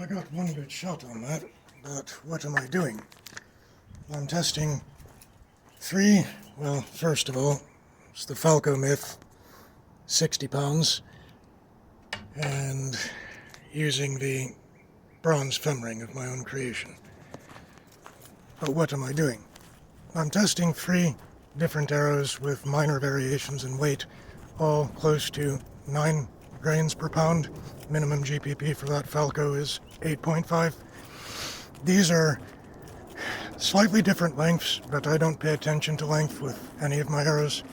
got one good shot on that, but what am I doing? I'm testing three, well, first of all, it's the Falco Myth, 60 pounds, and using the bronze thumb ring of my own creation. But what am I doing? I'm testing three different arrows with minor variations in weight, all close to 9 grains per pound. Minimum GPP for that Falco is 8.5. These are slightly different lengths, but I don't pay attention to length with any of my arrows,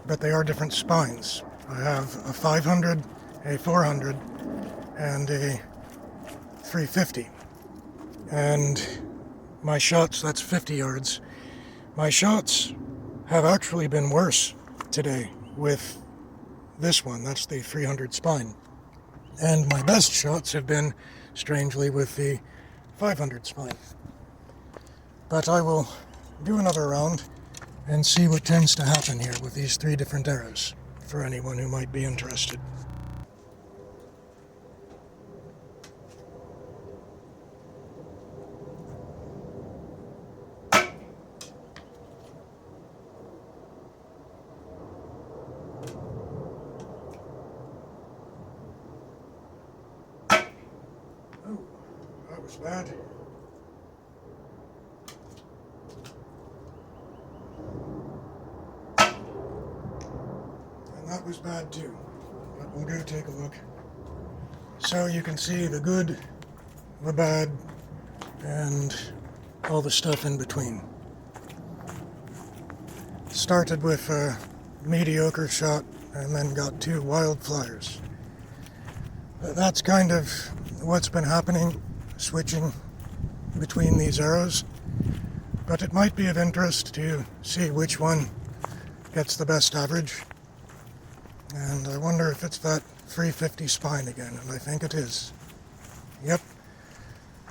but they are different spines. I have a 500, a 400, and a 350. And my shots, that's 50 yards. My shots have actually been worse today with this one, that's the 300 spine. And my best shots have been, strangely, with the 500 spine. But I will do another round and see what tends to happen here with these three different arrows, for anyone who might be interested. Oh, that was bad. And that was bad too. But we'll go take a look. So you can see the good, the bad, and all the stuff in between. Started with a mediocre shot and then got 2 wild flyers. That's kind of what's been happening, switching between these arrows. But it might be of interest to see which one gets the best average. And I wonder if it's that 350 spine again, and I think it is. Yep.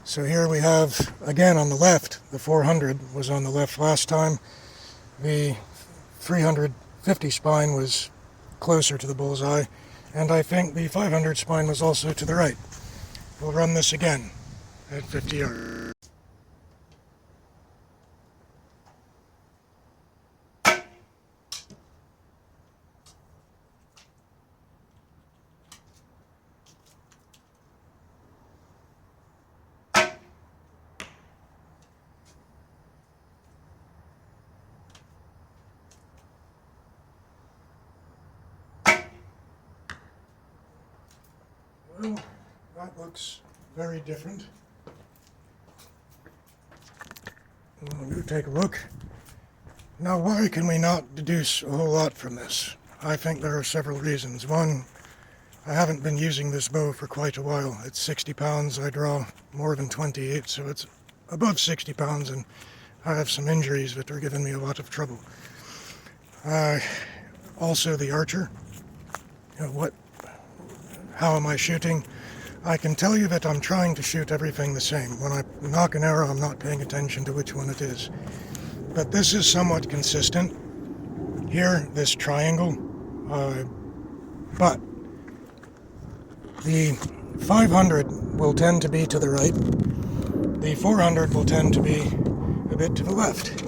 So here we have, again on the left, the 400 was on the left last time. The 350 spine was closer to the bullseye, and I think the 500 spine was also to the right. We'll run this again at 50 yards. Well, that looks very different. We'll go take a look. Now, why can we not deduce a whole lot from this? I think there are several reasons. One, I haven't been using this bow for quite a while. It's 60 pounds. I draw more than 28, so it's above 60 pounds, and I have some injuries that are giving me a lot of trouble. Also, the archer. How am I shooting? I can tell you that I'm trying to shoot everything the same. When I knock an arrow, I'm not paying attention to which one it is. But this is somewhat consistent. Here, this triangle, but the 500 will tend to be to the right. The 400 will tend to be a bit to the left.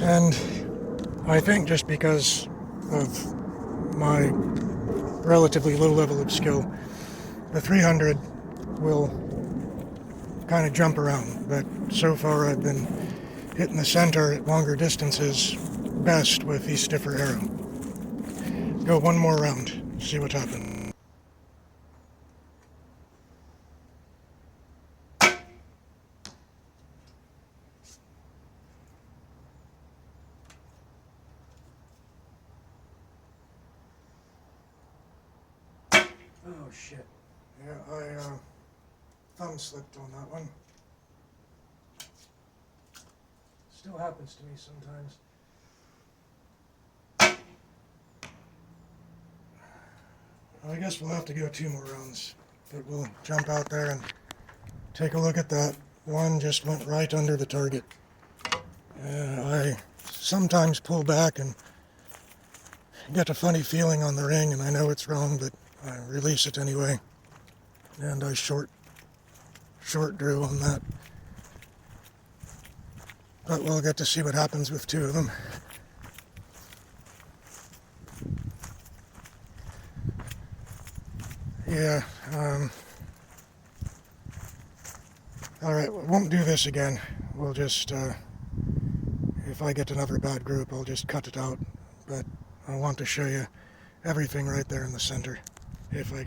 And I think just because of my relatively low level of skill, the 300 will kind of jump around, but so far I've been hitting the center at longer distances best with the stiffer arrow. Go one more round, see what happens. Oh shit. Yeah, I thumb slipped on that one. Still happens to me sometimes. I guess we'll have to go 2 more rounds, but we'll jump out there and take a look at that. One just went right under the target. I sometimes pull back and get a funny feeling on the ring, and I know it's wrong, but I release it anyway, and I short short drew on that. But we'll get to see what happens with two of them. Yeah, alright, we won't do this again. We'll just, if I get another bad group, I'll just cut it out. But I want to show you everything right there in the center. If I...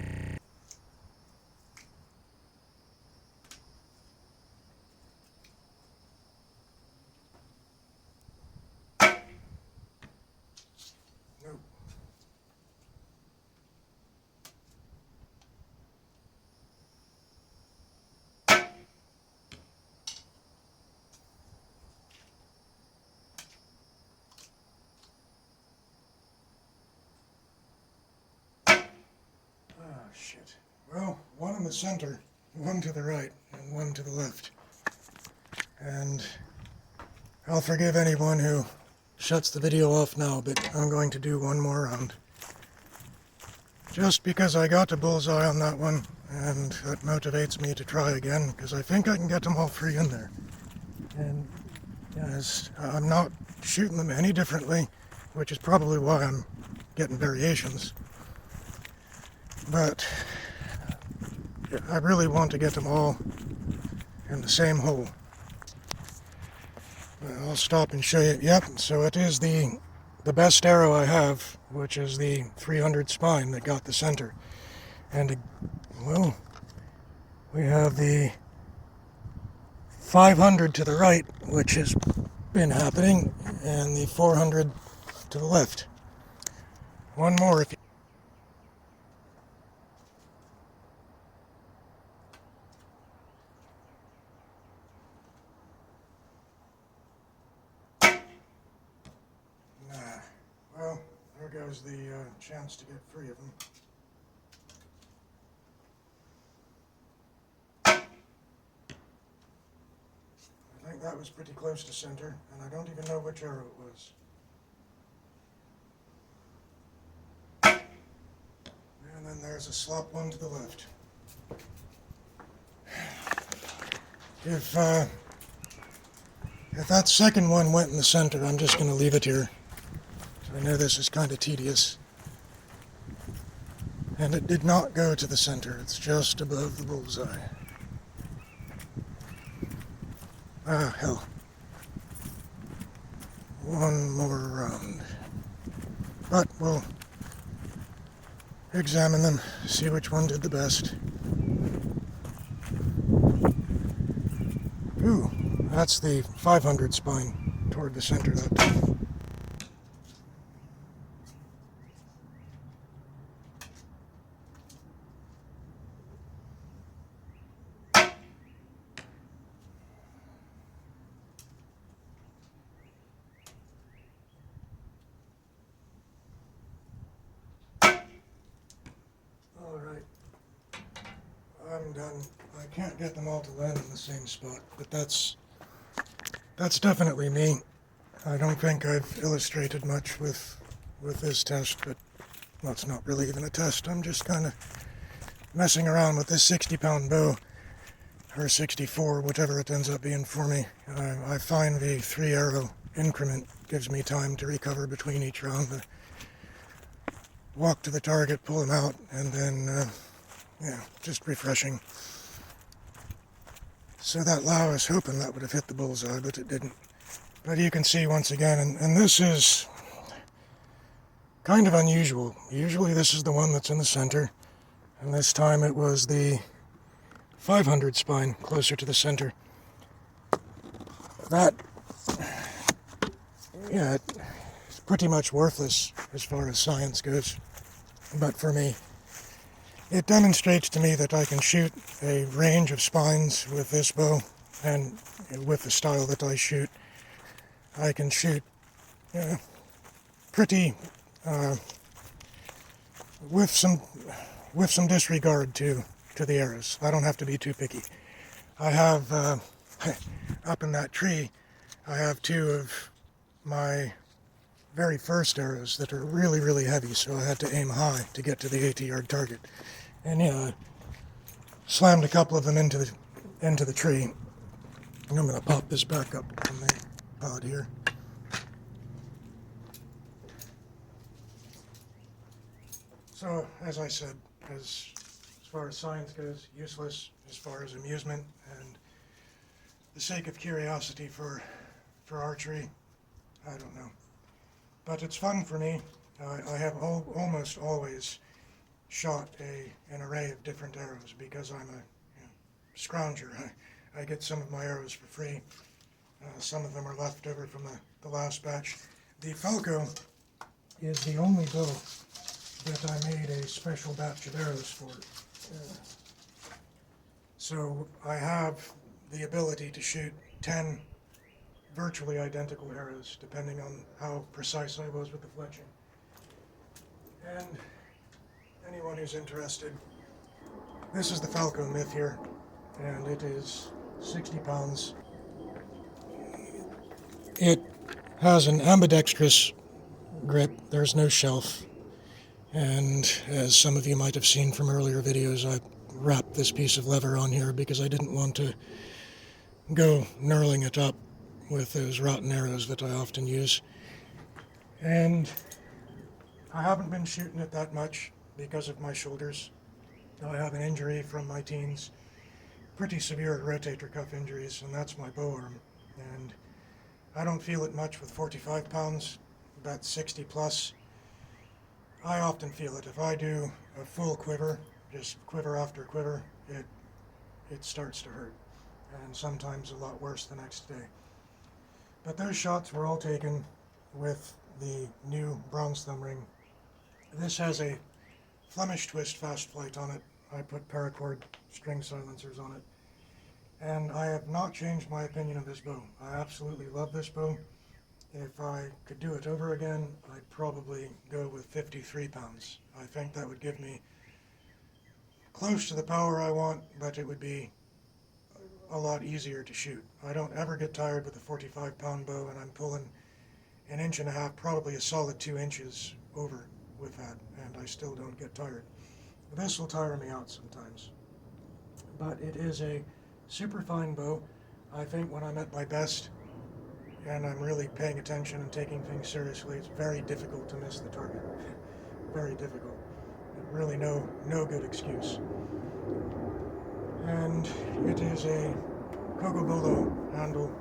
Nope. Shit. Well, one in the center, one to the right, and one to the left. And I'll forgive anyone who shuts the video off now, but I'm going to do one more round. Just because I got a bullseye on that one, and that motivates me to try again, because I think I can get them all three in there. And yes, I'm not shooting them any differently, which is probably why I'm getting variations. But I really want to get them all in the same hole. I'll stop and show you. Yep, so it is the best arrow I have, which is the 300 spine that got the center. And, well, we have the 500 to the right, which has been happening, and the 400 to the left. One more if you... Well, there goes the chance to get three of them. I think that was pretty close to center, and I don't even know which arrow it was. And then there's a slop one to the left. If that second one went in the center, I'm just going to leave it here. I know this is kind of tedious. And it did not go to the center. It's just above the bullseye. Ah, hell. One more round. But we'll examine them, see which one did the best. Ooh, that's the 500 spine toward the center that time. I'm done. I can't get them all to land in the same spot, but that's definitely me. I don't think I've illustrated much with this test, but well, it's not really even a test. I'm just kind of messing around with this 60-pound bow, or 64, whatever it ends up being for me. I find the 3-arrow increment gives me time to recover between each round. Walk to the target, pull them out, and then yeah, just refreshing. So that Lao, I was hoping that would have hit the bullseye, but it didn't. But you can see once again, and this is kind of unusual. Usually this is the one that's in the center, and this time it was the 500 spine closer to the center. That, yeah, it's pretty much worthless as far as science goes, but for me, it demonstrates to me that I can shoot a range of spines with this bow, and with the style that I shoot, I can shoot pretty with some disregard to the arrows. I don't have to be too picky. I have up in that tree, I have 2 of my very first arrows that are really, really heavy, so I had to aim high to get to the 80-yard target. And yeah, I slammed a couple of them into into the tree. And I'm going to pop this back up on the pod here. So, as I said, as far as science goes, useless. As far as amusement and the sake of curiosity for archery, I don't know. But it's fun for me. I have almost always shot an array of different arrows because I'm a scrounger. I get some of my arrows for free. Some of them are left over from the last batch. The Falco is the only bow that I made a special batch of arrows for. So I have the ability to shoot 10 virtually identical arrows, depending on how precise I was with the fletching. And anyone who's interested, this is the Falco Myth here, and it is 60 pounds. It has an ambidextrous grip, there's no shelf, and as some of you might have seen from earlier videos, I wrapped this piece of leather on here because I didn't want to go knurling it up with those rotten arrows that I often use. And I haven't been shooting it that much because of my shoulders. I have an injury from my teens, pretty severe rotator cuff injuries, and that's my bow arm. And I don't feel it much with 45 pounds, about 60 plus. I often feel it. If I do a full quiver, just quiver after quiver, it starts to hurt, and sometimes a lot worse the next day. But those shots were all taken with the new bronze thumb ring. This has a Flemish twist fast flight on it. I put paracord string silencers on it. And I have not changed my opinion of this bow. I absolutely love this bow. If I could do it over again, I'd probably go with 53 pounds. I think that would give me close to the power I want, but it would be a lot easier to shoot. I don't ever get tired with a 45-pound bow, and I'm pulling an inch and a half, probably a solid 2 inches over with that, and I still don't get tired. This will tire me out sometimes. But it is a super fine bow. I think when I'm at my best and I'm really paying attention and taking things seriously, it's very difficult to miss the target. Very difficult. Really no good excuse. And it is a Cocobolo handle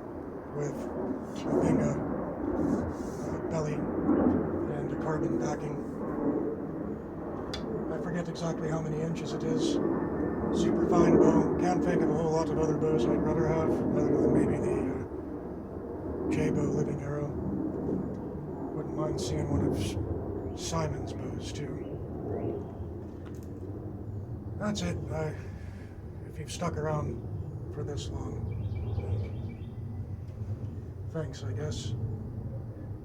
with a Binga belly and a carbon backing. I forget exactly how many inches it is. Super fine bow. Can't think of a whole lot of other bows I'd rather have, other than maybe the J-bow living arrow. Wouldn't mind seeing one of Simon's bows too. That's it. If you've stuck around for this long, thanks, I guess.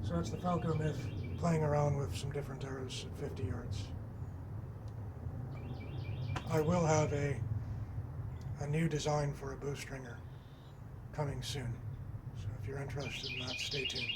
So that's the Falco Myth, playing around with some different arrows at 50 yards. I will have a new design for a bowstringer coming soon. So if you're interested in that, stay tuned.